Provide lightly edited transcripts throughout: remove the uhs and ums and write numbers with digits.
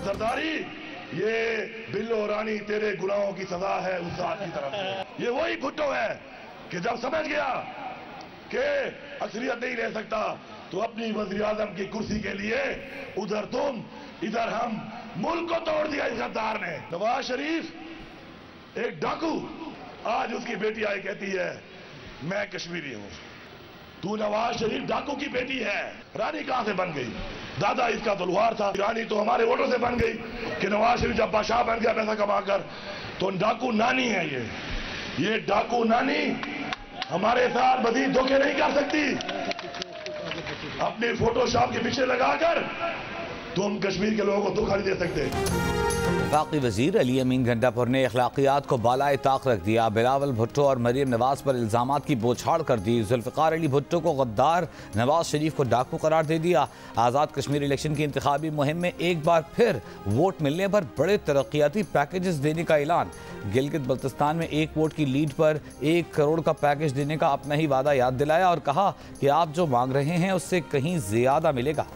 सरदारी, ये बिल्लो रानी तेरे गुनाहों की सजा है उस जात की तरफ से। ये वही भुट्टो है कि जब समझ गया कि अक्सरियत नहीं रह सकता तो अपनी वज़ीर आज़म की कुर्सी के लिए उधर तुम इधर हम, मुल्क को तोड़ दिया इस गद्दार ने। नवाज शरीफ एक डाकू, आज उसकी बेटी आई कहती है मैं कश्मीरी हूं। तू नवाज शरीफ डाकू की बेटी है। रानी कहां से बन गई? दादा इसका तो लुहार था। रानी तो हमारे वोटों से बन गई कि नवाज शरीफ जब बादशाह बन गया पैसा कमाकर, तो डाकू नानी है ये डाकू नानी हमारे साथ मजीद धोखे नहीं कर सकती। अपने फोटोशॉप के पीछे लगाकर तुम कश्मीर के लोगों को धोखा नहीं दे सकते। वफाकी वजीर अली अमीन गंडापुर ने अखलाकियात को बालाए ताक रख दिया। बिलावल भुट्टो और मरीम नवाज पर इल्जामात की बौछार कर दी। जुल्फ़िकार अली भुट्टो को गद्दार, नवाज शरीफ को डाकू करार दे दिया। आज़ाद कश्मीर इलेक्शन की इंतखाबी मुहिम में एक बार फिर वोट मिलने पर बड़े तरक्याती पैकेजेस देने का ऐलान। गिलगित बल्तिस्तान में एक वोट की लीड पर 1 करोड़ का पैकेज देने का अपना ही वादा याद दिलाया और कहा कि आप जो मांग रहे हैं उससे कहीं ज्यादा मिलेगा।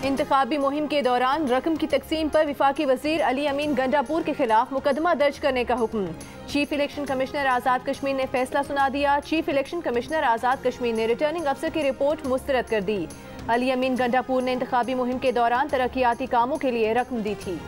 इंतखाबी मुहिम के दौरान रकम की तकसीम पर वफाकी वजीर अली अमीन गंडापुर के खिलाफ मुकदमा दर्ज करने का हुक्म। Chief election commissioner Azad Kashmir ने फैसला सुना दिया। Chief election commissioner Azad Kashmir ने रिटर्निंग अफसर की रिपोर्ट मुस्तरद कर दी। अली अमीन गंडापुर ने इंतखाबी मुहिम के दौरान तरक्याती कामों के लिए रकम दी थी।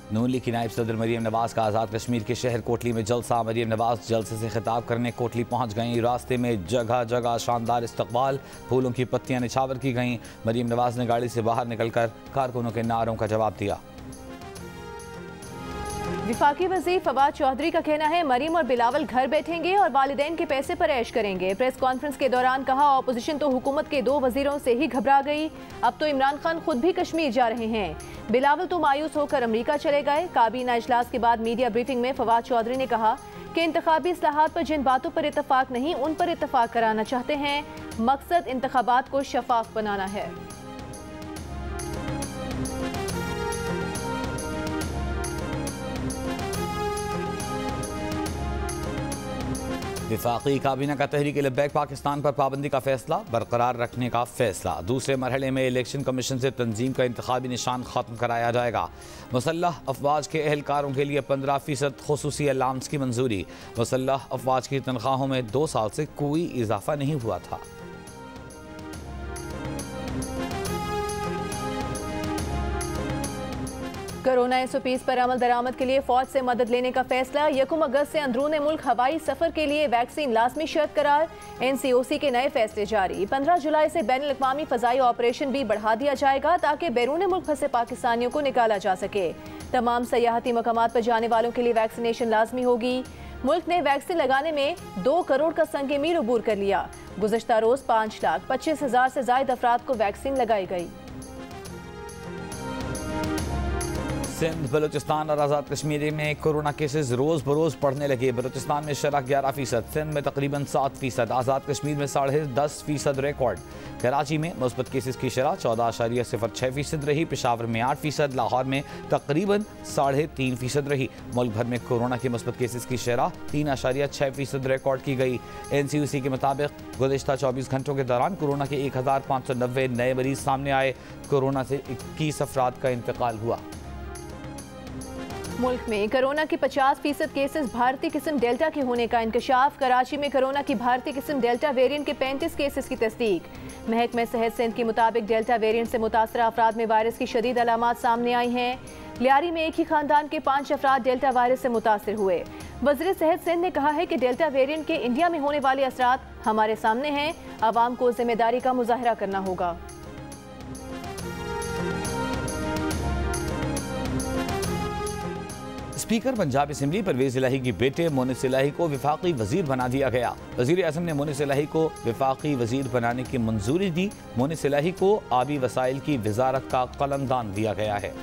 नून लीग की नायब सदर मरीम नवाज का आज़ाद कश्मीर के शहर कोटली में जलसा। मरीम नवाज जलसे से खिताब करने कोटली पहुंच गईं। रास्ते में जगह जगह शानदार इस्तकबाल, फूलों की पत्तियां निछावर की गईं। मरीम नवाज ने गाड़ी से बाहर निकलकर कारकुनों के नारों का जवाब दिया। विफाकी वज़ीर फवाद चौधरी का कहना है मरीम और बिलावल घर बैठेंगे और वालिदैन के पैसे पर ऐश करेंगे। प्रेस कॉन्फ्रेंस के दौरान कहा ऑपोजिशन तो हुकूमत के 2 वजीरों से ही घबरा गई, अब तो इमरान खान खुद भी कश्मीर जा रहे हैं। बिलावल तो मायूस होकर अमरीका चले गए। काबीना इजलास के बाद मीडिया ब्रीफिंग में फवाद चौधरी ने कहा कि इंतखाबी इस्लाहात पर जिन बातों पर इत्तफाक नहीं उन पर इत्तफाक कराना चाहते हैं। मकसद इंतखाबात को शफाफ बनाना है। वफाकी काबीना का तहरीक लब्बैक पाकिस्तान पर पाबंदी का फैसला बरकरार रखने का फैसला। दूसरे मरहले में इलेक्शन कमीशन से तंजीम का इंतखाबी निशान खत्म कराया जाएगा। मुसल्लह अफवाज के एहलकारों के लिए 15% खुसूसी अलाउंस की मंजूरी। मुसल्लह अफवाज की तनख्वाहों में 2 साल से कोई इजाफा नहीं हुआ था। कोरोना SOPs पर अमल दरामद के लिए फौज से मदद लेने का फैसला। 1 अगस्त से अंदरूने मुल्क हवाई सफर के लिए वैक्सीन लाजमी शर्त करार। NCOC के नए फैसले जारी। 15 जुलाई से बैनुल अक़वामी फ़ज़ाई ऑपरेशन भी बढ़ा दिया जाएगा ताकि बैरून मुल्क फंसे पाकिस्तानियों को निकाला जा सके। तमाम सयाहती मकामात पर जाने वालों के लिए वैक्सीनेशन लाजमी होगी। मुल्क ने वैक्सीन लगाने में 2 करोड़ का संग मील अबूर कर लिया। गुज़श्ता रोज 5,25,000 से ज़ायद अफराद को वैक्सीन लगाई गई। सिंध, बलूचिस्तान और आज़ाद कश्मीर में कोरोना केसेस रोज़ बरोज़ बढ़ने लगे। बलूचिस्तान में शरह 11%, सिंध में तकरीबन 7%, आज़ाद कश्मीर में 10.5% रिकॉर्ड। कराची में मुस्बत केसेस की शरह 14.06% रही। पेशावर में 8%, लाहौर में तकरीबन 3.5% रही। मुल्क भर में कोरोना के मुस्बत केसेस की शरह 3.6% रिकॉर्ड की गई। NCOC के मुताबिक गुज़श्ता 24 घंटों के दौरान कोरोना के 1590 नए मरीज सामने आए। कोरोना से 21 अफराद का इंतकाल हुआ। मुल्क में कोरोना के 50% केसेस भारतीय किस्म डेल्टा के होने का इंकशाफ। कराची में कोरोना की भारतीय किस्म डेल्टा वेरिएंट के 35 केसेस की तस्दीक। महकमा सेहत सिंध के मुताबिक डेल्टा वेरिएंट से मुतासरा अफराद में वायरस की शदीद अलामात सामने आई हैं। लियारी में एक ही खानदान के 5 अफराद डेल्टा वायरस से मुतासर हुए। वज़ीर सेहत सिंध ने कहा है कि डेल्टा वेरिएंट के इंडिया में होने वाले असरात हमारे सामने हैं, आवाम को जिम्मेदारी का मुजाहरा करना होगा। स्पीकर पंजाब असम्बली परवेज इलाही की बेटे मोनिस इलाही को वफाकी वजीर बना दिया गया। वजीर आज़म ने मोनिस इलाही को वफाकी वजीर बनाने की मंजूरी दी। मोनिस इलाही को आबी वसाइल की वजारत का कलमदान दिया गया है।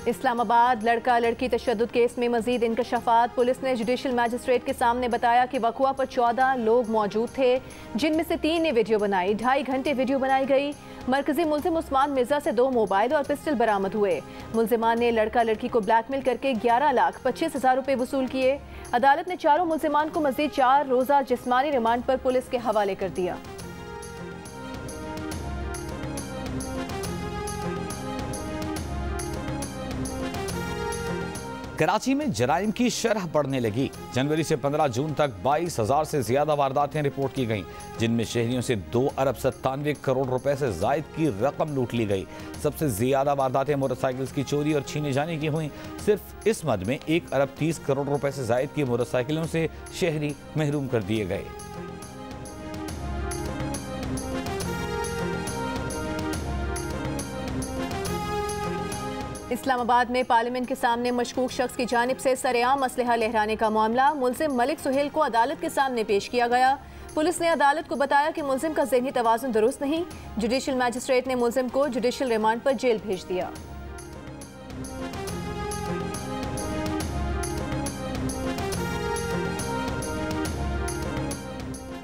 इस्लामाबाद लड़का लड़की तशद्दुद केस में मजीद इंकशाफात। पुलिस ने जुडिशल मैजिस्ट्रेट के सामने बताया कि वक़ुआ पर 14 लोग मौजूद थे, जिनमें से 3 ने वीडियो बनाई। 2.5 घंटे वीडियो बनाई गई। मरकजी मुलजिम उस्मान मिर्जा से 2 मोबाइल और पिस्टल बरामद हुए। मुलजिमान ने लड़का लड़की को ब्लैकमेल करके 11,25,000 रुपए वसूल किए। अदालत ने चारों मुलजिमान को मजीद 4 रोजा जिस्मानी रिमांड पर पुलिस के हवाले कर दिया। कराची में जराइम की शरह बढ़ने लगी। जनवरी से 15 जून तक 22,000 से ज्यादा वारदातें रिपोर्ट की गईं, जिनमें शहरियों से 2 अरब 97 करोड़ रुपए से जायद की रकम लूट ली गई। सबसे ज्यादा वारदातें मोटरसाइकिल की चोरी और छीने जाने की हुई। सिर्फ इस मद में 1 अरब 30 करोड़ रुपए से जायद की मोटरसाइकिलों से शहरी महरूम कर दिए गए। इस्लामाबाद में पार्लियामेंट के सामने मशकूक शख्स की जानिब से सरेआम असलहा लहराने का मामला। मुलजिम मलिक सुहेल को अदालत के सामने पेश किया गया। पुलिस ने अदालत को बताया कि मुलजिम का ज़हनी तवाज़ुन दुरुस्त नहीं। जुडिशल मैजिस्ट्रेट ने मुलजिम को जुडिशल रिमांड पर जेल भेज दिया।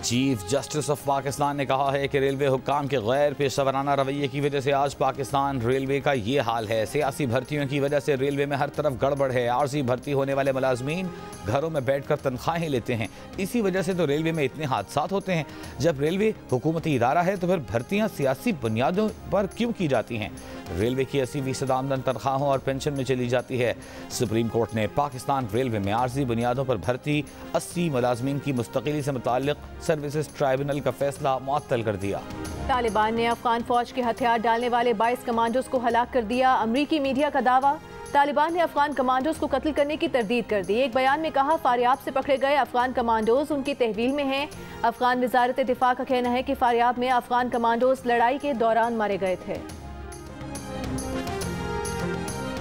चीफ जस्टिस ऑफ पाकिस्तान ने कहा है कि रेलवे हुक्काम के गैर पेशेवराना रवैये की वजह से आज पाकिस्तान रेलवे का ये हाल है। सियासी भर्तियों की वजह से रेलवे में हर तरफ गड़बड़ है। आर्जी भर्ती होने वाले मुलाजमीन घरों में बैठकर तनख्वाहें लेते हैं। इसी वजह से तो रेलवे में इतने हादसात होते हैं। जब रेलवे हुकूमती इदारा है तो फिर भर्तियाँ सियासी बुनियादों पर क्यों की जाती हैं? रेलवे की 80% आमदन तनख्वाहों और पेंशन में चली जाती है। सुप्रीम कोर्ट ने पाकिस्तान रेलवे में आर्जी बुनियादों पर भर्ती 80 मुलाजमीन की मुस्तकिली से मुताल्लिक सर्विसेज ट्राइब्यूनल का फैसला मुअत्तल कर दिया। तालिबान ने अफगान फौज के हथियार डालने वाले 22 कमांडोज को हलाक कर दिया। अमरीकी मीडिया का दावा, तालिबान ने अफगान कमांडोज को कत्ल करने की तरदीद कर दी। एक बयान में कहा, फारियाब से पकड़े गए अफगान कमांडोज उनकी तहवील में हैं। अफगान वजारत दिफा का कहना है कि फारियाब में अफगान कमांडोज लड़ाई के दौरान मारे गए थे।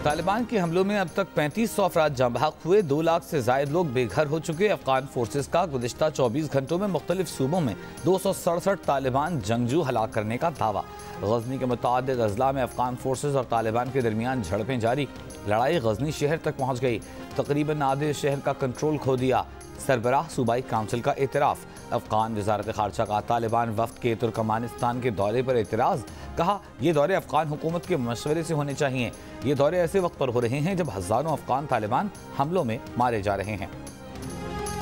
तालिबान के हमलों में अब तक 3500 अफराद जाँ बहक हुए। 2 लाख से जायद लोग बेघर हो चुके। अफगान फोर्सेस का गुज़िश्ता 24 घंटों में मुख्तलिफ सूबों में 267 तालिबान जंगजू हलाक करने का दावा। गजनी के मुतादिद अजला में अफगान फोर्सेस और तालिबान के दरमियान झड़पें जारी। लड़ाई गजनी शहर तक पहुँच गई। तकरीबन आधे शहर का कंट्रोल खो दिया। सरबराह सूबाई काउंसिल का एतराफ़। अफगान वजारत खारजा का तालिबान वफ्द के तुर्कमानिस्तान के दौरे पर एतराज़। कहा, ये दौरे अफगान हुकूमत के मशवरे से होने चाहिए। ये दौरे ऐसे वक्त पर हो रहे हैं जब हज़ारों अफगान तालिबान हमलों में मारे जा रहे हैं।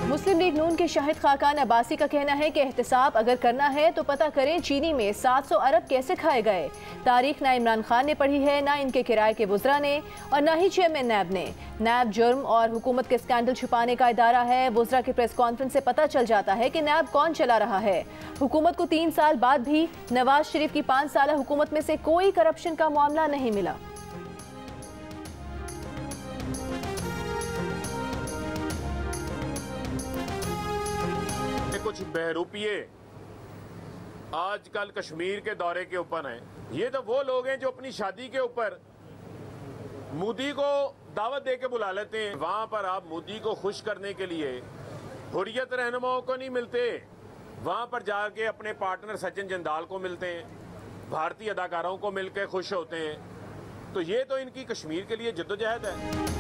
मुस्लिम लीग नून के शाहिद खाकान अब्बासी का कहना है कि एहतसाब अगर करना है तो पता करें चीनी में 700 अरब कैसे खाए गए। तारीख ना इमरान खान ने पढ़ी है, ना इनके किराए के वज़रा ने, और ना ही चेयरमैन नैब ने। नैब जुर्म और हुकूमत के स्कैंडल छुपाने का इदारा है। वज़रा की प्रेस कॉन्फ्रेंस से पता चल जाता है कि नैब कौन चला रहा है। हुकूमत को 3 साल बाद भी नवाज शरीफ की 5 साल हुकूमत में से कोई करप्शन का मामला नहीं मिला। कुछ बहरूपिये आजकल कश्मीर के दौरे के ऊपर हैं। ये तो वो लोग हैं जो अपनी शादी के ऊपर मोदी को दावत दे के बुला लेते हैं। वहां पर आप मोदी को खुश करने के लिए हुर्रियत रहनुमाओं को नहीं मिलते, वहां पर जाके अपने पार्टनर सचिन जिंदाल को मिलते हैं, भारतीय अदाकारों को मिलकर खुश होते हैं। तो ये तो इनकी कश्मीर के लिए जद्दोजहद है।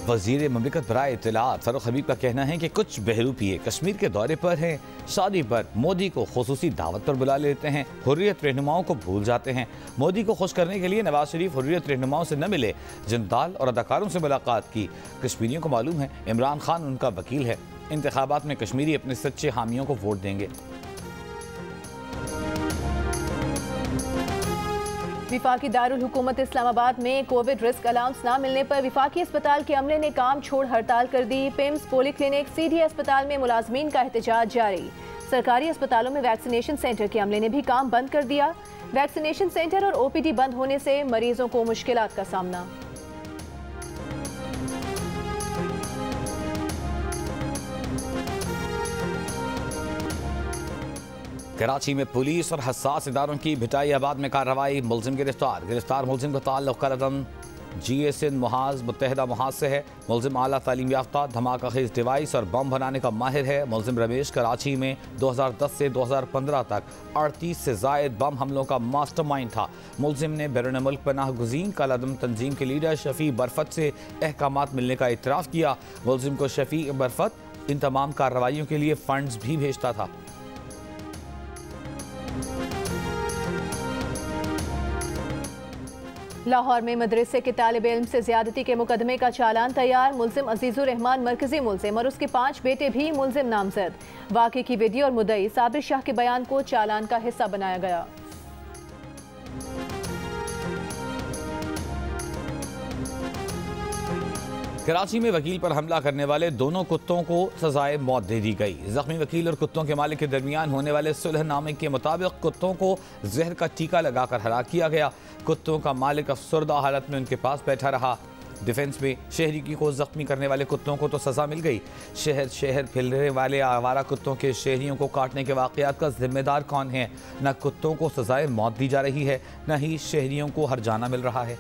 वज़ीर ममलिकत बराए इत्तलात फ़ारूक हबीब का कहना है कि कुछ बहरूपिये कश्मीर के दौरे पर हैं। शादी पर मोदी को खुसूसी दावत पर बुला लेते हैं, हुर्रियत रहनुमाओं को भूल जाते हैं। मोदी को खुश करने के लिए नवाज शरीफ हुर्रियत रहनुमाओं से न मिले, जिंदाल और अदाकारों से मुलाकात की। कश्मीरियों को मालूम है इमरान खान उनका वकील है। इंतखाबात में कश्मीरी अपने सच्चे हामियों को वोट देंगे। विफाकी दारुल हुकूमत इस्लामाबाद में कोविड रिस्क अलाउंस न मिलने पर विफाकी अस्पताल के अमले ने काम छोड़ हड़ताल कर दी। पिम्स पॉलीक्लिनिक सीडी अस्पताल में मुलाजमीन का एहतजाज जारी। सरकारी अस्पतालों में वैक्सीनेशन सेंटर के अमले ने भी काम बंद कर दिया। वैक्सीनेशन सेंटर और ओपीडी बंद होने से मरीजों को मुश्किलात का सामना। कराची में पुलिस और हसास इदारों की भिटाइयाबाद में कार्रवाई। मुलजिम गिरफ्तार मुलजिम का ताल्लुक कलदम GSN मुहाज मुत्तहिदा मुहाज से है। मुलजिम आला तालीम याफ्ता, धमाका खेज डिवाइस और बम बनाने का माहिर है। मुलजिम रमेश कराची में 2010 से 2015 तक 38 से जायद बम हमलों का मास्टरमाइंड था। मुलजिम ने बैरून मुल्क पनाह गुज़ीन कलदम तंजीम के लीडर शफी बरफत से अहकामात मिलने का इतराफ़ किया। मुलजिम को शफी बरफत इन तमाम कार्रवाइयों के लिए फ़ंड्स भी भेजता था। लाहौर में मदरसे के तालिब इल्म से ज्यादती के मुकदमे का चालान तैयार। मुलजिम अजीजुर रहमान मरकजी मुलजिम और उसके 5 बेटे भी मुलजिम नामजद। वाक़े की वीडियो और मुद्दई साबिर शाह के बयान को चालान का हिस्सा बनाया गया। कराची में वकील पर हमला करने वाले दोनों कुत्तों को सजाए मौत दे दी गई। जख्मी वकील और कुत्तों के मालिक के दरमियान होने वाले सुलहनामे के मुताबिक कुत्तों को जहर का टीका लगाकर हलाक किया गया। कुत्तों का मालिक अफसरदा हालत में उनके पास बैठा रहा। डिफेंस में शहरी को जख्मी करने वाले कुत्तों को तो सजा मिल गई। शहर शहर फिरने वाले आवारा कुत्तों के शहरियों को काटने के वाकयात का जिम्मेदार कौन है? न कुत्तों को सजाए मौत दी जा रही है, न ही शहरियों को हर्जाना मिल रहा है।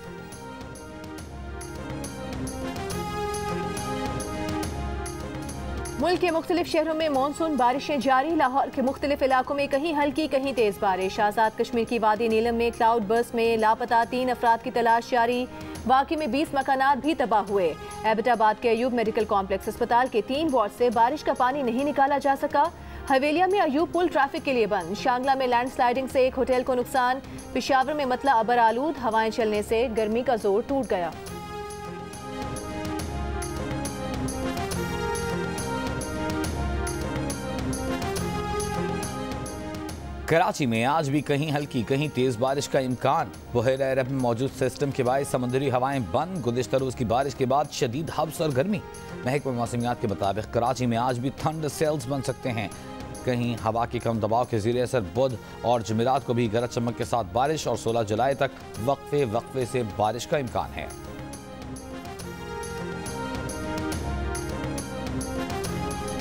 मुल्क के मुख्तलिफ शहरों में मानसून बारिशें जारी। लाहौर के मुख्तलिफ इलाकों में कहीं हल्की कहीं तेज बारिश। आज़ाद कश्मीर की वादी नीलम में क्लाउड बर्स्ट में लापता 3 अफराद की तलाश जारी। वाक़े में 20 मकानात भी तबाह हुए। एबटाबाद के अयूब मेडिकल कॉम्प्लेक्स अस्पताल के 3 वार्ड से बारिश का पानी नहीं निकाला जा सका। हवेलिया में अयूब पुल ट्रैफिक के लिए बंद। शांगला में लैंडस्लाइडिंग से एक होटल को नुकसान। पेशावर में मतला अबर आलूद हवाएं चलने से गर्मी का जोर टूट गया। कराची में आज भी कहीं हल्की कहीं तेज बारिश का इम्कान। बहरा अरब में मौजूद सिस्टम के बायस समुद्री हवाएं बंद। गुज़िश्ता रोज़ की बारिश के बाद शदीद हब्स और गर्मी। महकमा मौसमियात के मुताबिक कराची में आज भी थंडर सेल्स बन सकते हैं। कहीं हवा के कम दबाव के ज़ेरे असर बुध और जुमेरात को भी गरज चमक के साथ बारिश और 16 जुलाई तक वक्फे से बारिश का इम्कान है।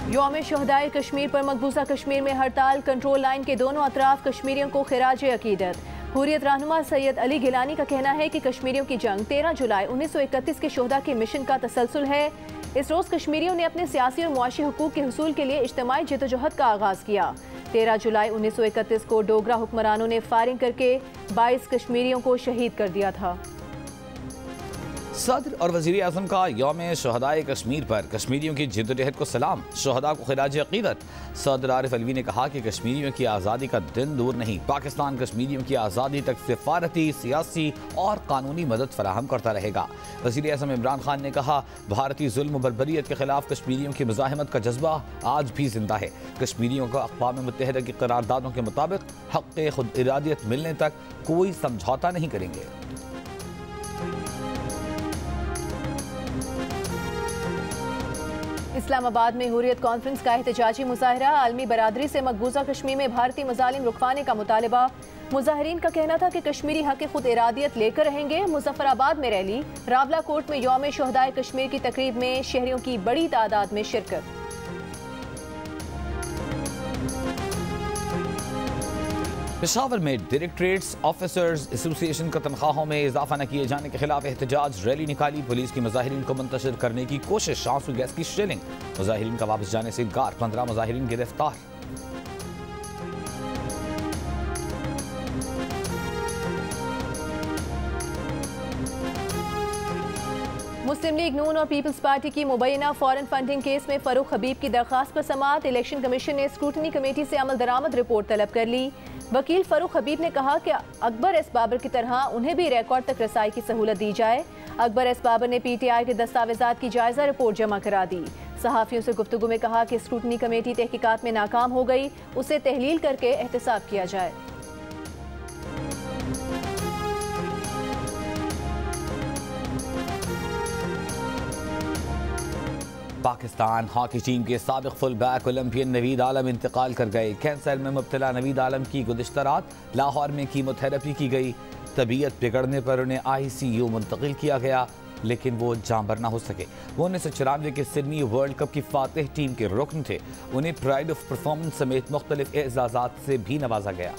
यौम शहदाए कश्मीर पर मकबूजा कश्मीर में हड़ताल। कंट्रोल लाइन के दोनों अतराफ कश्मीरियों को खिराज अकीदत। हुर्रियत रहनुमा सैयद अली गिलानी का कहना है कि कश्मीरियों की जंग 13 जुलाई 1931 के शोहदा के मिशन का तसलसल है। इस रोज़ कश्मीरियों ने अपने सियासी और मुआशी हुकूक के हुसूल के लिए इज्तिमाई जद्दोजहद का आगाज़ किया। 13 जुलाई 1931 को डोगरा हुक्मरानों ने फायरिंग करके 22 कश्मीरियों को शहीद कर दिया था। सदर और वज़ीर आज़म का यौम शहदाए कश्मीर पर कश्मीरियों की जिद्दोजहद को सलाम। शहदा को खिराज अकीदत। सदर आरिफ अलवी ने कहा कि कश्मीरियों की आज़ादी का दिन दूर नहीं। पाकिस्तान कश्मीरियों की आज़ादी तक सिफारती, सियासी और कानूनी मदद फराहम करता रहेगा। वज़ीर आज़म इमरान खान ने कहा, भारतीय जुल्म बर्बरियत के खिलाफ कश्मीरियों की मुज़ाहमत का जज्बा आज भी जिंदा है। कश्मीरियों को अक़वाम मुत्तहिदा की करारदादों के मुताबिक हक़ खुद इरादियत मिलने तक कोई समझौता नहीं करेंगे। इस्लामाबाद में हुर्रियत कॉन्फ्रेंस का एहतजाजी मुजाहरा। आलमी बरादरी से मकबूजा कश्मीर में भारतीय मजालिम रुकवाने का मुतालबा। मुजाहरीन का कहना था कि कश्मीरी हक़ खुद इरादियत लेकर रहेंगे। मुजफ्फराबाद में रैली। रावला कोट में यौम शहदाए कश्मीर की तकरीब में शहरियों की बड़ी तादाद में शिरकत। पेशावर में डायरेक्टरेट्स ऑफिसर्स एसोसिएशन का तनख्वाहों में इजाफा न किए जाने के खिलाफ एहतजाज रैली निकाली। पुलिस की मुजाहिरीन को मुंतशिर करने की कोशिश। आंसू गैस की शेलिंग। मुजाहिरीन का वापस जाने से इनकार। 15 मुजाहिरीन गिरफ्तार। मुस्लिम लीग नून और पीपल्स पार्टी की मुबैना फॉरेन फंडिंग केस में फरूख हबीब की दरखास्त पर समाअत। इलेक्शन कमीशन ने स्क्रूटनी कमेटी से अमल दरामद रिपोर्ट तलब कर ली। वकील फरूख हबीब ने कहा कि अकबर एस बाबर की तरह उन्हें भी रिकॉर्ड तक रसाई की सहूलत दी जाए। अकबर एस बाबर ने PTI के दस्तावेजात की जायजा रिपोर्ट जमा करा दी। सहाफियों से गुफ्तगू में कहा कि स्क्रूटनी कमेटी तहकीकात में नाकाम हो गई, उसे तहलील करके एहतसाब किया जाए। पाकिस्तान हॉकी टीम के साबिक फुल बैक ओलंपियन नवीद आलम इंतकाल कर गए। कैंसर में मुब्तला नवीद आलम की गुज़िश्ता रात लाहौर में कीमोथेरेपी की गई। तबीयत बिगड़ने पर उन्हें ICU मुंतकिल किया गया, लेकिन वो जांबर ना हो सके। वो 1994 के सिडनी वर्ल्ड कप की फातिह टीम के रुकन थे। उन्हें प्राइड ऑफ परफॉर्मेंस समेत मुख्तलिफ एजाज़ात से भी नवाजा गया।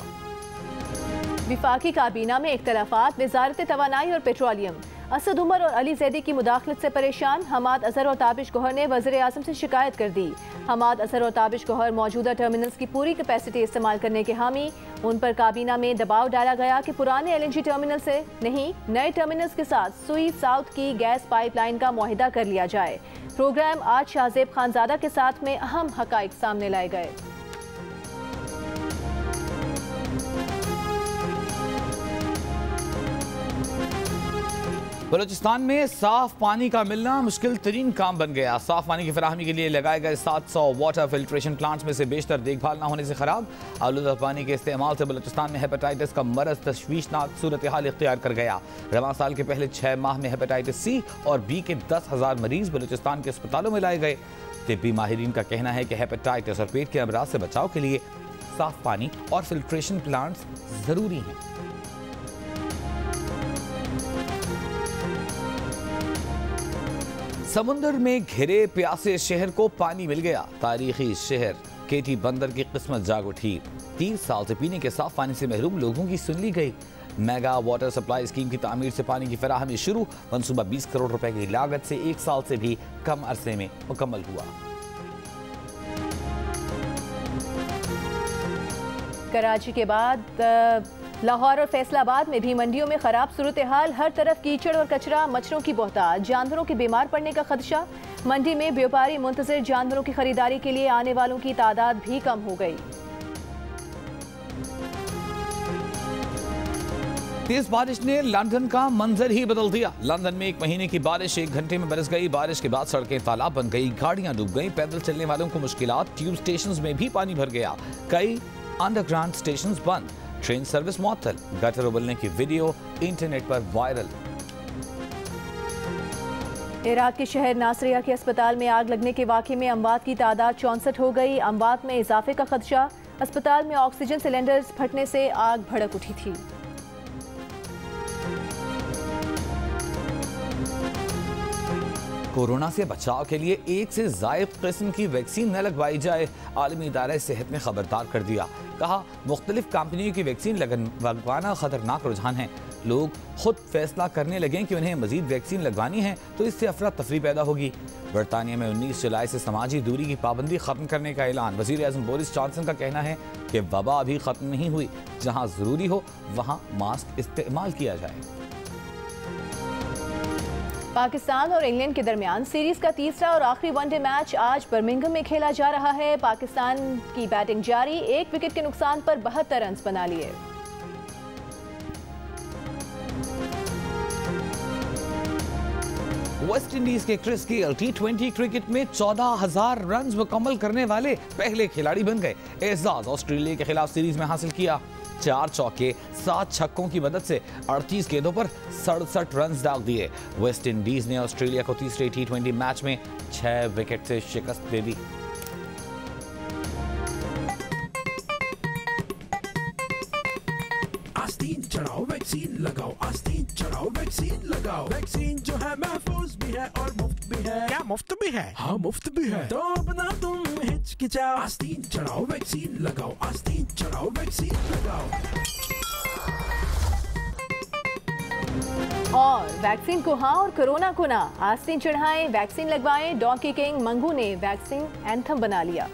विफाकी काबीना में इख्तलाफात। वज़ारत तवानाई और पेट्रोलियम। असद उमर और अली जैदी की मुदाखलत से परेशान। हमाद अजहर और ताबिश गौहर ने वज़ीर आज़म से शिकायत कर दी। हमाद अजहर और ताबिश गौहर मौजूदा टर्मिनल्स की पूरी कैपेसिटी इस्तेमाल करने के हामी। उन पर काबीना में दबाव डाला गया कि पुराने LNG टर्मिनल से नहीं, नए टर्मिनल्स के साथ सुई साउथ की गैस पाइपलाइन का मुआहिदा कर लिया जाए। प्रोग्राम आज शाहजेब खानजादा के साथ में अहम हकाइक सामने लाए गए। बलूचिस्तान में साफ पानी का मिलना मुश्किल तरीन काम बन गया। साफ पानी की फराहमी के लिए लगाए गए 700 वाटर फिल्ट्रेशन प्लांट्स में से बेशतर देखभाल न होने से खराब। आलूदा पानी के इस्तेमाल से बलूचिस्तान में हेपेटाइटिस का मरज तशवीशनाक सूरत हाल इख्तियार कर गया। रवां साल के पहले 6 माह में हेपेटाइटिस सी और बी के 10,000 मरीज बलूचिस्तान के अस्पतालों में लाए गए। तिब्बी माहिरीन का कहना है कि हेपेटाइटिस और पेट के अमराज से बचाव के लिए साफ पानी और फिल्ट्रेशन प्लांट्स जरूरी हैं। समुद्र में घिरे प्यासे शहर को पानी मिल गया। तारीखी शहर केटी बंदर की किस्मत जाग उठी। 30 साल से पीने के साफ पानी से महरूम लोगों की सुन ली गई। मेगा वाटर सप्लाई स्कीम की तामीर से पानी की फराहमी शुरू। मंसूबा 20 करोड़ रुपए की लागत से 1 साल से भी कम अरसे में मुकम्मल हुआ। कराची के बाद लाहौर और फैसलाबाद में भी मंडियों में खराब सूरत हाल। हर तरफ कीचड़ और कचरा, मच्छरों की बहुतायत, जानवरों के बीमार पड़ने का खदशा। मंडी में व्यापारी मुंतजर जानवरों की खरीदारी के लिए आने वालों की तादाद भी कम हो गई। तेज बारिश ने लंदन का मंजर ही बदल दिया। लंदन में 1 महीने की बारिश 1 घंटे में बरस गई। बारिश के बाद सड़कें तालाब बन गई, गाड़ियां डूब गईं, पैदल चलने वालों को मुश्किलात। ट्यूब स्टेशंस में भी पानी भर गया, कई अंडरग्राउंड स्टेशंस बंद, ट्रेन सर्विस मुअत्तल। गटर उबलने की वीडियो इंटरनेट पर वायरल। इराक के शहर नासरिया के अस्पताल में आग लगने के वाक़े में अमवात की तादाद 64 हो गई। अमवात में इजाफे का खदशा। अस्पताल में ऑक्सीजन सिलेंडर्स फटने से आग भड़क उठी थी। कोरोना से बचाव के लिए 1 से ज़ायद किस्म की वैक्सीन न लगवाई जाए। आलमी इदारा सेहत ने खबरदार कर दिया। कहा, मुख्तलिफ कंपनियों की वैक्सीन लगवाना खतरनाक रुझान है। लोग खुद फैसला करने लगें कि उन्हें मजीद वैक्सीन लगवानी है तो इससे अफरा तफरी पैदा होगी। बरतानिया में 19 जुलाई से समाजी दूरी की पाबंदी खत्म करने का ऐलान। वज़ीर आज़म बोरिस जॉनसन का कहना है कि वबा अभी खत्म नहीं हुई, जहाँ ज़रूरी हो वहाँ मास्क इस्तेमाल किया जाए। पाकिस्तान और इंग्लैंड के दरमियान सीरीज का तीसरा और आखिरी वनडे मैच आज बर्मिंघम में खेला जा रहा है। पाकिस्तान की बैटिंग जारी, 1 विकेट के नुकसान पर 72 रन बना लिए। वेस्ट इंडीज के क्रिस गेल T20 क्रिकेट में 14,000 रन मुकम्मल करने वाले पहले खिलाड़ी बन गए। एजाज ऑस्ट्रेलिया के खिलाफ सीरीज में हासिल किया। 4 चौके 7 छक्कों की मदद से 38 गेंदों पर 67 रन दाग दिए। वेस्ट इंडीज ने ऑस्ट्रेलिया को तीसरे T20 मैच में 6 विकेट से शिकस्त दे दी। आस्तीन चढ़ाओ वैक्सीन लगाओ, आस्तीन चढ़ाओ वैक्सीन लगाओ। वैक्सीन जो है महफूज भी है और मुफ्त भी है। क्या मुफ्त भी है? हाँ मुफ्त भी है। तो अपना तुम हिचकिचाओ, आस्तीन चढ़ाओ वैक्सीन लगाओ, आस्तीन चढ़ाओ वैक्सीन लगाओ। और वैक्सीन को हाँ और कोरोना को ना, आस्तीन चढ़ाएं, वैक्सीन लगवाएं। डोंकी किंग मंगू ने वैक्सीन एंथम बना लिया।